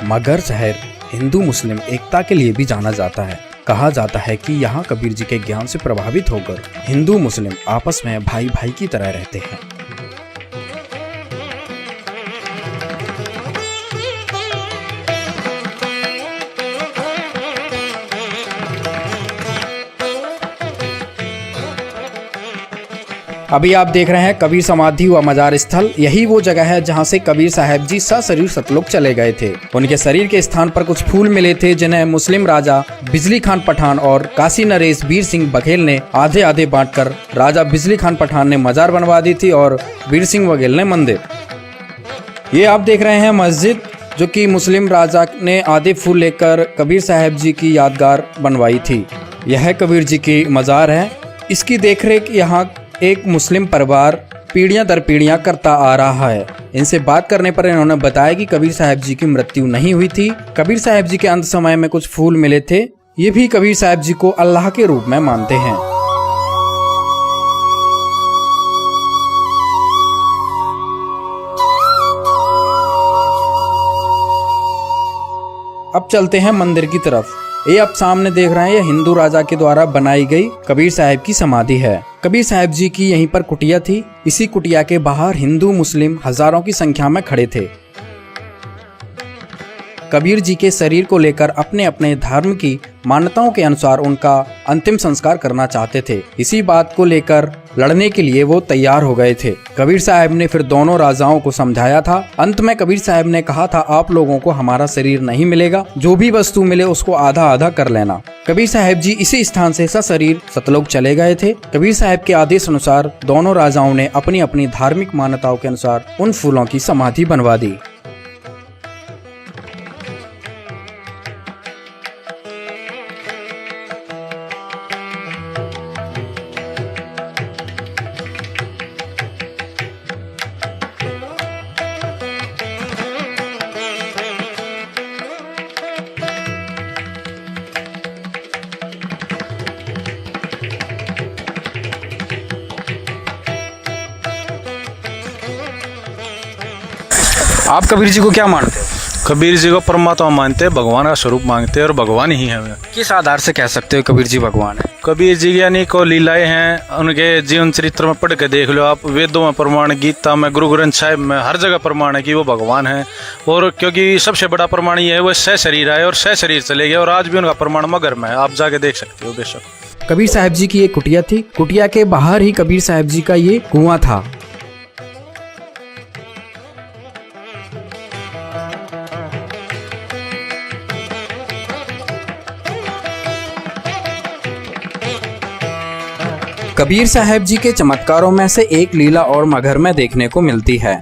मगहर शहर हिंदू मुस्लिम एकता के लिए भी जाना जाता है। कहा जाता है कि यहाँ कबीर जी के ज्ञान से प्रभावित होकर हिंदू मुस्लिम आपस में भाई भाई की तरह रहते हैं। अभी आप देख रहे हैं कबीर समाधि व मजार स्थल। यही वो जगह है जहां से कबीर साहब जी सशरीर सतलोक चले गए थे। उनके शरीर के स्थान पर कुछ फूल मिले थे, जिन्हें मुस्लिम राजा बिजली खान पठान और काशी नरेश वीर सिंह बघेल ने आधे आधे बांटकर राजा बिजली खान पठान ने मजार बनवा दी थी और वीर सिंह बघेल ने मंदिर। ये आप देख रहे हैं मस्जिद, जो कि मुस्लिम राजा ने आधे फूल लेकर कबीर साहब जी की यादगार बनवाई थी। यह कबीर जी की मजार है। इसकी देखरेख यहाँ एक मुस्लिम परिवार पीढ़ियां दर पीढ़ियां करता आ रहा है। इनसे बात करने पर इन्होंने बताया कि कबीर साहब जी की मृत्यु नहीं हुई थी। कबीर साहब जी के अंत समय में कुछ फूल मिले थे। ये भी कबीर साहब जी को अल्लाह के रूप में मानते हैं। अब चलते हैं मंदिर की तरफ। ये आप सामने देख रहे हैं, ये हिंदू राजा के द्वारा बनाई गई कबीर साहब की समाधि है। कबीर साहब जी की यहीं पर कुटिया थी। इसी कुटिया के बाहर हिंदू मुस्लिम हजारों की संख्या में खड़े थे। कबीर जी के शरीर को लेकर अपने अपने धर्म की मान्यताओं के अनुसार उनका अंतिम संस्कार करना चाहते थे। इसी बात को लेकर लड़ने के लिए वो तैयार हो गए थे। कबीर साहब ने फिर दोनों राजाओं को समझाया था। अंत में कबीर साहब ने कहा था, आप लोगों को हमारा शरीर नहीं मिलेगा, जो भी वस्तु मिले उसको आधा आधा कर लेना। कबीर साहब जी इसी स्थान से सशरीर सतलोक चले गए थे। कबीर साहब के आदेश अनुसार दोनों राजाओं ने अपनी अपनी धार्मिक मान्यताओं के अनुसार उन फूलों की समाधि बनवा दी। आप कबीर जी को क्या मानते हैं? कबीर जी को परमात्मा मानते हैं, भगवान का स्वरूप मांगते हैं और भगवान ही है वे। किस आधार से कह सकते हो कबीर जी भगवान है? कबीर जी की यानी को लीलाएं हैं, उनके जीवन चरित्र में पढ़ के देख लो आप, वेदों में प्रमाण, गीता में, गुरु ग्रंथ साहिब में, हर जगह प्रमाण है कि वो भगवान है। और क्योंकि सबसे बड़ा प्रमाण ये है वो सह शरीर आए और सह शरीर चले गए, और आज भी उनका प्रमाण मगर में है, आप जाके देख सकते हो बेशक। कबीर साहब जी की एक कुटिया थी, कुटिया के बाहर ही कबीर साहब जी का ये कुआं था। कबीर साहब जी के चमत्कारों में से एक लीला और मगहर में देखने को मिलती है।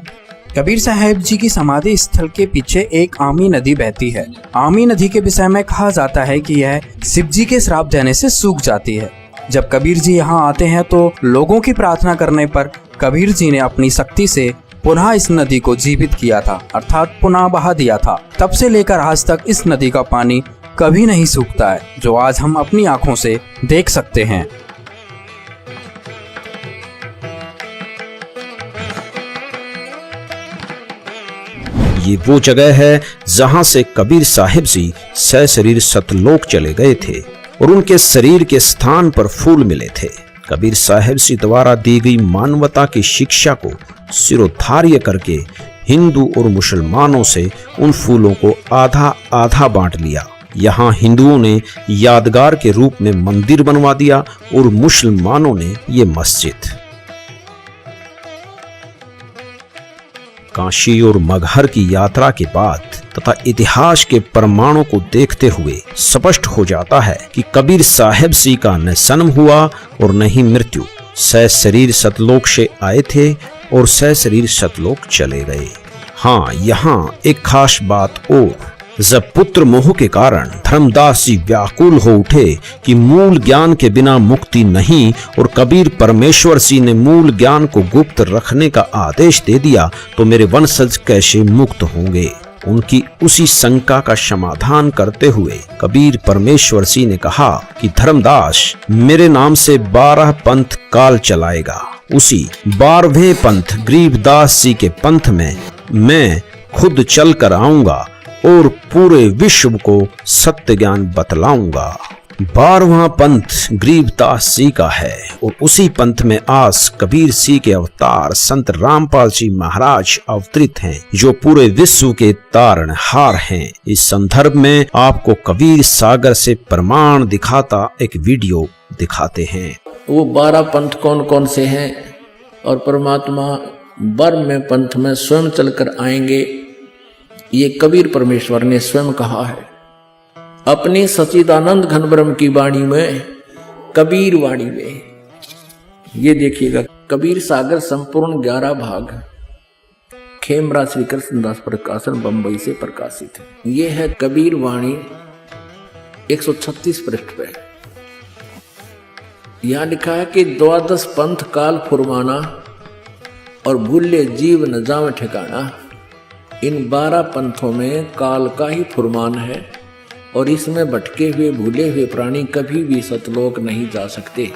कबीर साहब जी की समाधि स्थल के पीछे एक आमी नदी बहती है। आमी नदी के विषय में कहा जाता है कि यह शिव जी के श्राप देने से सूख जाती है। जब कबीर जी यहाँ आते हैं तो लोगों की प्रार्थना करने पर कबीर जी ने अपनी शक्ति से पुनः इस नदी को जीवित किया था, अर्थात पुनः बहा दिया था। तब से लेकर आज तक इस नदी का पानी कभी नहीं सूखता है, जो आज हम अपनी आंखों से देख सकते हैं। ये वो जगह है जहां से कबीर साहिब जी सह शरीर सतलोक चले गए थे और उनके शरीर के स्थान पर फूल मिले थे। कबीर साहिब जी द्वारा दी गई मानवता की शिक्षा को सिरोधार्य करके हिंदू और मुसलमानों से उन फूलों को आधा आधा बांट लिया। यहाँ हिंदुओं ने यादगार के रूप में मंदिर बनवा दिया और मुसलमानों ने ये मस्जिद। काशी और मगहर की यात्रा के बाद तथा इतिहास के प्रमाणों को देखते हुए स्पष्ट हो जाता है कि कबीर साहिब जी का न जन्म हुआ और न ही मृत्यु। सह शरीर सतलोक से आए थे और सह शरीर सतलोक चले गए। हाँ, यहाँ एक खास बात और, जब पुत्र मोह के कारण धर्मदास जी व्याकुल हो उठे कि मूल ज्ञान के बिना मुक्ति नहीं और कबीर परमेश्वर जी ने मूल ज्ञान को गुप्त रखने का आदेश दे दिया, तो मेरे वंशज कैसे मुक्त होंगे। उनकी उसी शंका का समाधान करते हुए कबीर परमेश्वर जी ने कहा कि धर्मदास मेरे नाम से 12 पंथ काल चलाएगा। उसी 12वें पंथ गरीबदास जी के पंथ में मैं खुद चल कर आऊंगा और पूरे विश्व को सत्य ज्ञान बतलाऊंगा। 12वां पंथ गरीबदास जी का है और उसी पंथ में आज कबीर जी के अवतार संत रामपाल जी महाराज अवतरित हैं, जो पूरे विश्व के तारणहार हैं। इस संदर्भ में आपको कबीर सागर से प्रमाण दिखाता एक वीडियो दिखाते हैं। वो 12 पंथ कौन कौन से हैं और परमात्मा 12वें पंथ में स्वयं चलकर आएंगे, ये कबीर परमेश्वर ने स्वयं कहा है अपनी सच्चिदानंद घन ब्रह्म की वाणी में, कबीर वाणी में। ये देखिएगा, कबीर सागर संपूर्ण 11 भाग खेमरा श्री कृष्णदास प्रकाशन बंबई से प्रकाशित है। ये है कबीर वाणी 136 पृष्ठ पे। यहाँ लिखा है कि 12 पंथ काल फुरमाना और भूले जीव न जावे ठिकाना। इन 12 पंथों में काल का ही फुरमान है और इसमें भटके हुए भूले हुए प्राणी कभी भी सतलोक नहीं जा सकते।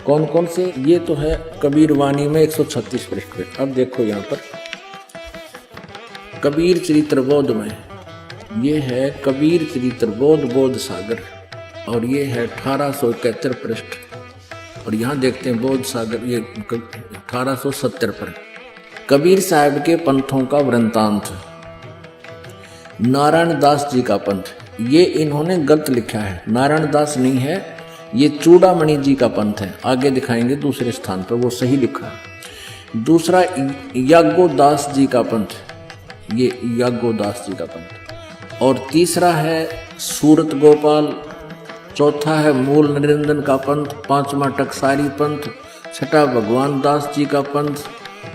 कौन कौन से? ये तो है कबीर वाणी में 136 पृष्ठ पे। अब देखो यहाँ पर कबीर चरित्र बोध में, ये है कबीर चरित्र बोध बोध सागर और ये है 1871 पृष्ठ। और यहाँ देखते हैं बोध सागर, ये 1870 पर कबीर साहब के पंथों का वृंतांत। नारायण दास जी का पंथ, ये इन्होंने गलत लिखा है, नारायण दास नहीं है, ये चूड़ामणि जी का पंथ है। आगे दिखाएंगे दूसरे स्थान पर वो सही लिखा है। दूसरा याज्ञोदास जी का पंथ, ये याज्ञोदास जी का पंथ। और तीसरा है सूरत गोपाल। चौथा है मूल निरंजन का पंथ। पांचवा टकसारी पंथ। छठा भगवान दास जी का पंथ।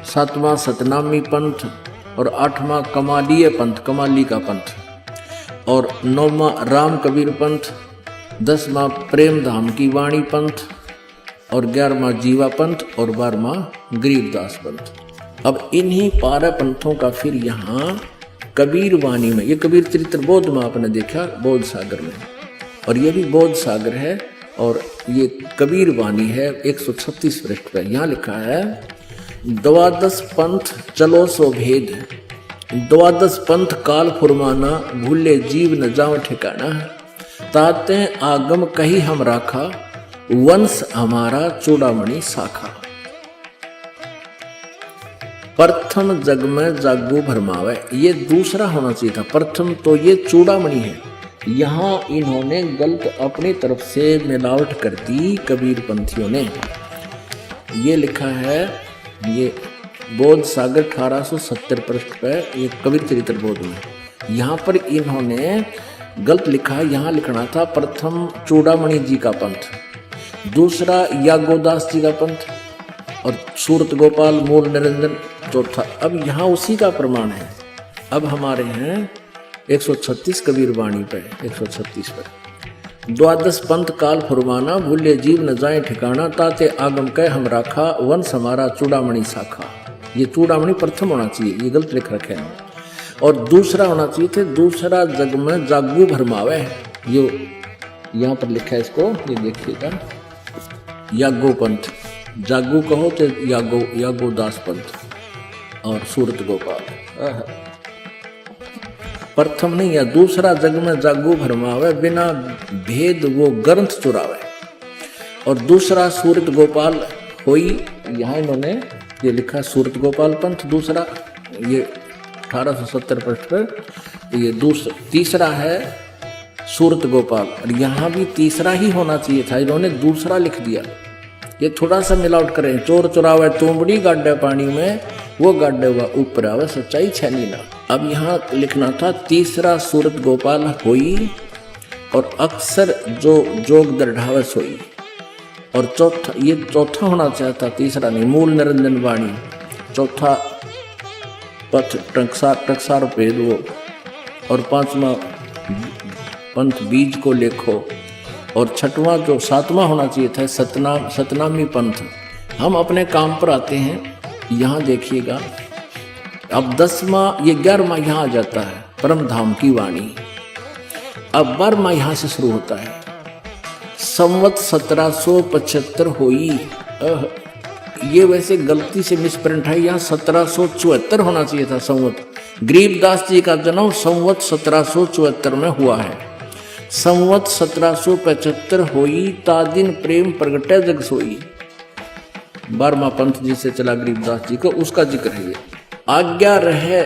सातवां सतनामी पंथ और 8वां कमालीय पंथ, कमाली का पंथ। और 9वां राम कबीर पंथ। 10वां प्रेम धाम की वाणी पंथ और 11वां जीवा पंथ और 12वां गरीबदास पंथ। अब इन्हीं 12 पंथों का फिर यहाँ कबीर वाणी में, ये कबीर चरित्र बोध में आपने देखा बोध सागर में, और ये भी बोध सागर है और ये कबीर वाणी है 136 पृष्ठ पर। यहाँ लिखा है 12 पंथ चलो सो भेद, द्वादश पंथ काल फुरमाना, भूले जीव न जाओ ठिकाना। ताते आगम कही हम राखा, वंश हमारा चूड़ामणि शाखा। प्रथम जग में जागो भरमावे, ये दूसरा होना चाहिए था। प्रथम तो ये चूड़ामणि है, यहाँ इन्होंने गलत अपनी तरफ से मिलावट कर दी कबीर पंथियों ने। ये लिखा है, ये बोध सागर 1870 पृष्ठ पर, ये कबीर चरित्र बोध में। यहाँ पर इन्होंने गलत लिखा है, यहाँ लिखना था प्रथम चूड़ामणि जी का पंथ, दूसरा यागोदास जी का पंथ, और सूरत गोपाल मूल निरंजन चौथा। अब यहाँ उसी का प्रमाण है। अब हमारे हैं 136 कबीर वाणी पे, 136 पर। द्वादश पंथ काल फुरमाना, भूले जीव न जाए ठिकाना। ताते आगम कह हम राखा, वंश हमारा चूड़ामणि शाखा। ये चूड़ामणि प्रथम होना चाहिए, ये गलत लिख रखे हैं। और दूसरा होना चाहिए थे, दूसरा जग में जागू भरमावे। ये यहाँ पर लिखा है इसको, ये देखिएगा, यागो पंथ, जागू कहो तो यागोदास पंथ और सूरत गोपाल। प्रथम नहीं है, दूसरा जग में जागू भरमावे, बिना भेद वो ग्रंथ चुरावे। और दूसरा सूरत गोपाल होई, यहाँ इन्होंने ये लिखा सूरत गोपाल पंथ दूसरा, ये 1870 पृष्ठ पर। ये तीसरा है सूरत गोपाल, और यहाँ भी तीसरा ही होना चाहिए था, इन्होंने दूसरा लिख दिया। ये थोड़ा सा मिलावट करें, चोर चुरावे तुमड़ी गाड्डे पानी में, वो गाड्डे हुआ ऊपर आवे, सच्चाई छैली ना। अब यहाँ लिखना था तीसरा सूरत गोपाल होई, और अक्सर जो जोग दृढ़ावे सोई। और चौथा, ये चौथा होना चाहता, तीसरा नहीं, मूल निरंजन वाणी। चौथा पथ टकसार भेद वो, और पांचवा पंथ बीज को लेखो। और छठवां जो सातवां होना चाहिए था, सतनामी पंथ। हम अपने काम पर आते हैं, यहाँ देखिएगा। अब 10वां, ये 11वां यहाँ आ जाता है, परम धाम की वाणी। अब 12वां यहाँ से शुरू होता है, संवत 1775 होई। ये वैसे गलती से मिसप्रिंट है, यहाँ 1774 होना चाहिए था संवत। गरीबदास जी का जन्म संवत 1774 में हुआ है। संवत 1775 होई, ता दिन प्रेम प्रगटे जग सोई। 12वां पंथ जिसे चला गरीबदास जी को, उसका जिक्र है ये। आज्ञा रहे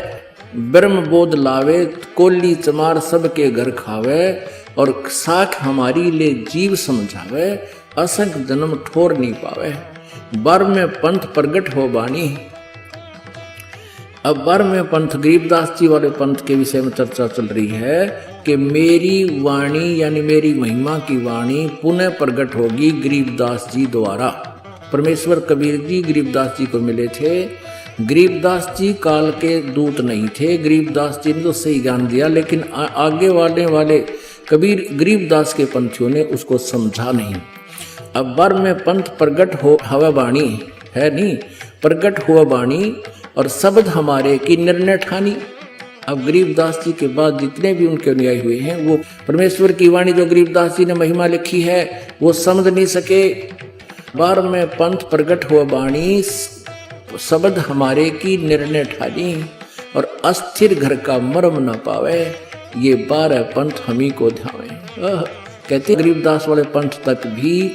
ब्रह्म बोध लावे, कोली चमार सबके घर खावे। और साख हमारी ले जीव समझावे, असंख जन्म ठोर नहीं पावे। 12वें पंथ प्रगट हो बानी। अब 12वें पंथ गरीबदास जी वाले पंथ के विषय में चर्चा चल रही है कि मेरी वाणी यानी मेरी महिमा की वाणी पुनः प्रकट होगी गरीबदास जी द्वारा। परमेश्वर कबीर जी गरीबदास जी को मिले थे। गरीबदास जी काल के दूत नहीं थे, गरीबदास जी ने तो सही ज्ञान दिया, लेकिन आगे वाले कबीर गरीबदास के पंथियों ने उसको समझा नहीं। अब 12वें पंथ प्रगट हो हवा बाणी है नहीं, प्रगट हुआ बाणी और शब्द हमारे की निर्णय ठानी। अब गरीबदास जी के बाद जितने भी उनके अनुयायी हुए हैं, वो परमेश्वर की वाणी जो गरीबदास जी ने महिमा लिखी है वो समझ नहीं सके। 12वें पंथ प्रगट हुआ बाणी, शब्द हमारे की निर्णय ठानी और अस्थिर घर का मर्म न पावे, ये 12 पंथ हम ही को ध्यावे। कहते गरीबदास वाले पंथ तक भी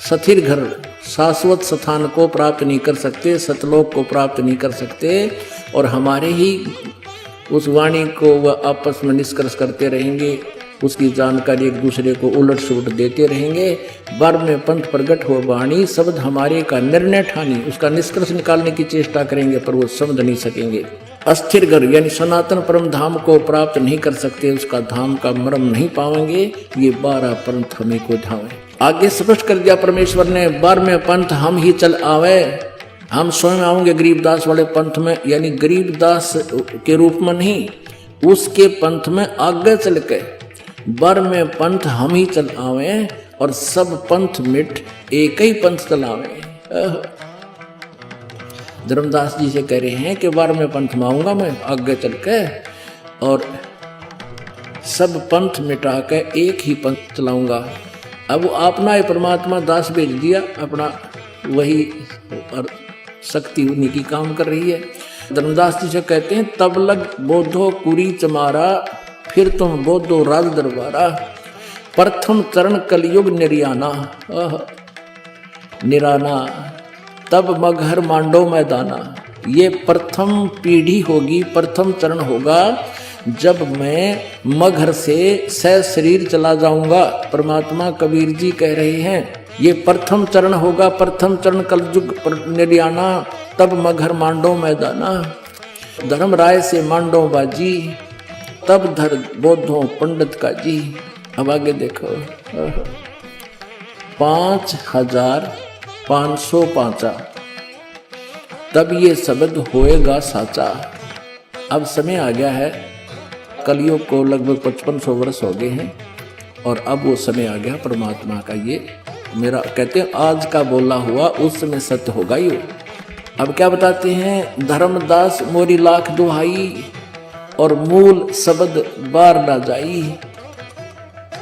स्थिर घर शाश्वत स्थान को प्राप्त नहीं कर सकते, सतलोक को प्राप्त नहीं कर सकते, और हमारे ही उस वाणी को वह आपस में निष्कर्ष करते रहेंगे, उसकी जानकारी एक दूसरे को उलट सुलट देते रहेंगे। 12वें पंथ प्रगट हो वाणी, शब्द हमारे का निर्णय ठानी, उसका निष्कर्ष निकालने की चेष्टा करेंगे पर वो समझ नहीं सकेंगे। अस्थिर घर यानी सनातन परम धाम को प्राप्त नहीं कर सकते, उसका धाम का मर्म नहीं पाएंगे। ये 12 पंथ हमें को धावे। आगे स्पष्ट कर दिया परमेश्वर ने, 12वें पंथ हम ही चल आवे, हम स्वयं आएंगे गरीबदास वाले पंथ में, यानी गरीबदास के रूप में नहीं, उसके पंथ में आगे चल के 12वें पंथ हम ही चल आवे और सब पंथ मिट एक ही पंथ चलावे। धर्मदास जी से कह रहे हैं कि 12वें पंथ में आऊंगा मैं आगे चल के, और सब पंथ मिटा के एक ही पंथ चलाऊंगा। अब अपना परमात्मा दास भेज दिया, अपना वही और शक्ति उन्हीं की काम कर रही है। धर्मदास जी से कहते हैं, तब लग बोधो कुरी चमारा, फिर तुम बोधो राज दरबारा, प्रथम चरण कलयुग निर्याना, निराना, तब मगहर मांडो मैदाना। ये प्रथम पीढ़ी होगी, प्रथम चरण होगा जब मैं मगहर से शरीर चला जाऊंगा। परमात्मा कबीर जी कह रहे हैं ये प्रथम चरण होगा, प्रथम चरण कलयुग निर्याना, तब मगहर मांडो मैदाना। धर्म राय से मांडो बाजी, तब धर बोधो पंडित का जी। अब आगे देखो, 5505 तब ये शब्द होएगा साचा। अब समय आ गया है, कलयुग को लगभग 5500 वर्ष हो गए हैं और अब वो समय आ गया परमात्मा का। ये मेरा कहते हैं आज का बोला हुआ उस समय सत्य होगा ही। अब क्या बताते हैं, धर्मदास मोरी लाख दुहाई और मूल शब्द बार ना जाई।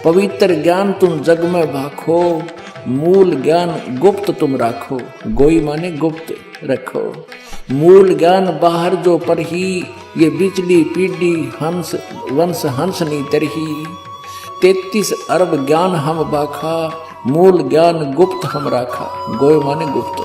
पवित्र ज्ञान तुम जग में भाखो, मूल ज्ञान गुप्त तुम राखो। गोई माने गुप्त रखो, मूल ज्ञान बाहर जो पर ही, ये बिचली पीढ़ी हंस वंश हंस नी तरही। 33 अरब ज्ञान हम बाखा, मूल ज्ञान गुप्त हम राखा। गोई माने गुप्त,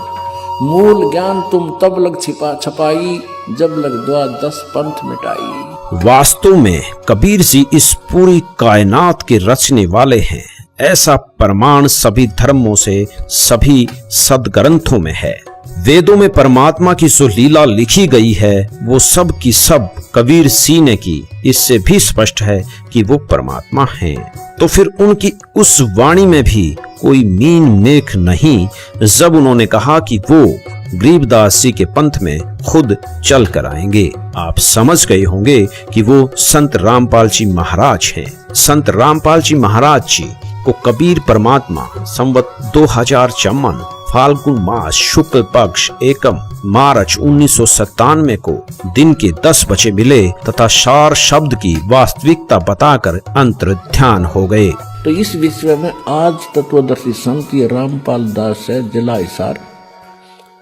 मूल ज्ञान तुम तब लग छपाई, जब लग द्वादश पंथ मिटाई। वास्तव में कबीर जी इस पूरी कायनात के रचने वाले हैं, ऐसा प्रमाण सभी धर्मों से, सभी सदग्रंथों में है। वेदों में परमात्मा की जो लीला लिखी गई है वो सब की सब कबीर जी ने की। इससे भी स्पष्ट है कि वो परमात्मा हैं। तो फिर उनकी उस वाणी में भी कोई मीन मेख नहीं जब उन्होंने कहा कि वो गरीबदास जी के पंथ में खुद चल कर आएंगे। आप समझ गए होंगे कि वो संत रामपाल जी महाराज हैं। संत रामपाल जी महाराज जी को कबीर परमात्मा संवत 2054 फाल्गुन मास शुक्ल पक्ष एकम मार्च 1997 को दिन के 10 बजे मिले तथा सार शब्द की वास्तविकता बताकर अंतर्ध्यान हो गए। तो इस विषय में आज तत्वदर्शी संत रामपाल दास है, जिला हिसार,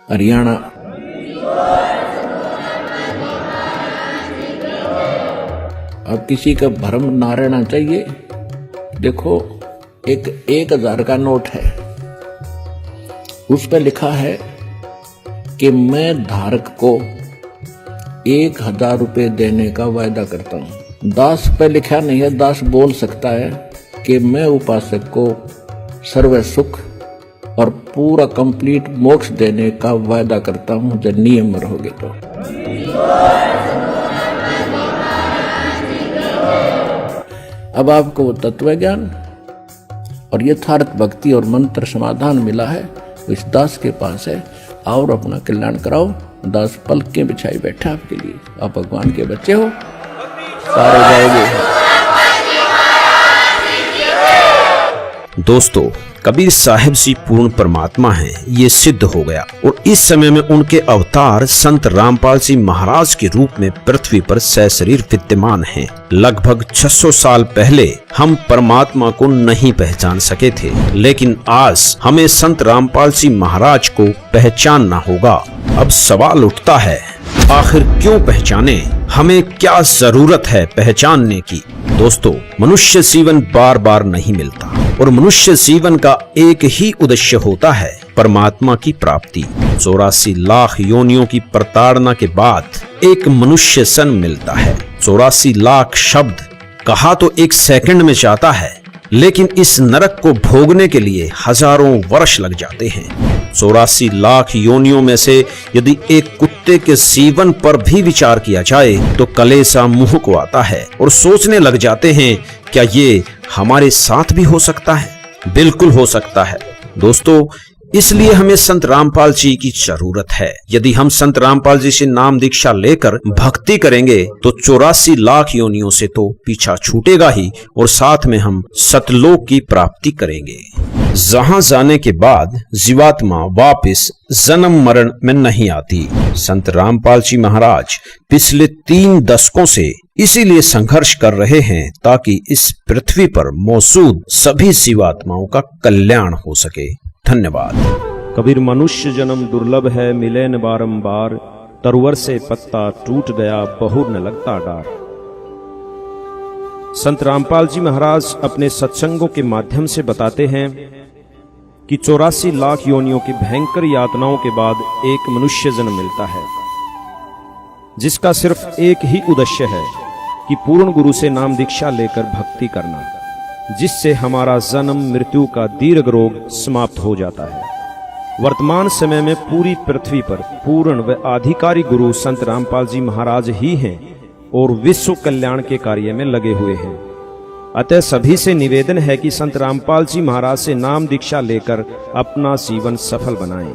हरियाणा। अब किसी का भ्रम ना रहना चाहिए। देखो, एक 1000 का नोट है, उस पर लिखा है कि मैं धारक को 1000 रुपये देने का वायदा करता हूँ। दास पे लिखा नहीं है, दास बोल सकता है कि मैं उपासक को सर्व सुख और पूरा कंप्लीट मोक्ष देने का वायदा करता हूँ जब नियम रहोगे तो। अब आपको वो तत्व ज्ञान और यथार्थ भक्ति और मंत्र समाधान मिला है, इस दास के पास है। और अपना कल्याण कराओ। दास पलकें बिछाई बैठा आपके लिए। आप भगवान के बच्चे हो, सारे जाओगे। दोस्तों, कबीर साहिब जी पूर्ण परमात्मा हैं, ये सिद्ध हो गया। और इस समय में उनके अवतार संत रामपाल जी महाराज के रूप में पृथ्वी पर सशरीर विद्यमान हैं। लगभग 600 साल पहले हम परमात्मा को नहीं पहचान सके थे, लेकिन आज हमें संत रामपाल जी महाराज को पहचानना होगा। अब सवाल उठता है, आखिर क्यों पहचाने? हमें क्या जरूरत है पहचानने की? दोस्तों, मनुष्य जीवन बार बार नहीं मिलता और मनुष्य जीवन का एक ही उद्देश्य होता है, परमात्मा की प्राप्ति। 84 लाख योनियों की प्रताड़ना के बाद एक मनुष्य सन मिलता है। 84 लाख शब्द कहा तो एक सेकंड में जाता है, लेकिन इस नरक को भोगने के लिए हजारों वर्ष लग जाते हैं। 84 लाख योनियों में से यदि एक कुत्ते के जीवन पर भी विचार किया जाए तो कलेसा मुंह को आता है और सोचने लग जाते हैं, क्या ये हमारे साथ भी हो सकता है? बिल्कुल हो सकता है दोस्तों। इसलिए हमें संत रामपाल जी की जरूरत है। यदि हम संत रामपाल जी से नाम दीक्षा लेकर भक्ति करेंगे तो 84 लाख योनियों से तो पीछा छूटेगा ही और साथ में हम सतलोक की प्राप्ति करेंगे, जहां जाने के बाद जीवात्मा वापस जन्म मरण में नहीं आती। संत रामपाल जी महाराज पिछले 3 दशकों से इसीलिए संघर्ष कर रहे हैं ताकि इस पृथ्वी पर मौजूद सभी जीवात्माओं का कल्याण हो सके। धन्यवाद। कबीर मनुष्य जन्म दुर्लभ है, मिले न बारंबार, तरवर से पत्ता टूट गया, बहुर न लगता डार। संत रामपाल जी महाराज अपने सत्संगों के माध्यम से बताते हैं कि 84 लाख योनियों की भयंकर यातनाओं के बाद एक मनुष्य जन्म मिलता है, जिसका सिर्फ एक ही उद्देश्य है कि पूर्ण गुरु से नाम दीक्षा लेकर भक्ति करना, जिससे हमारा जन्म मृत्यु का दीर्घ रोग समाप्त हो जाता है। वर्तमान समय में पूरी पृथ्वी पर पूर्ण व आधिकारिक गुरु संत रामपाल जी महाराज ही हैं और विश्व कल्याण के कार्य में लगे हुए हैं। अतः सभी से निवेदन है कि संत रामपाल जी महाराज से नाम दीक्षा लेकर अपना जीवन सफल बनाएं।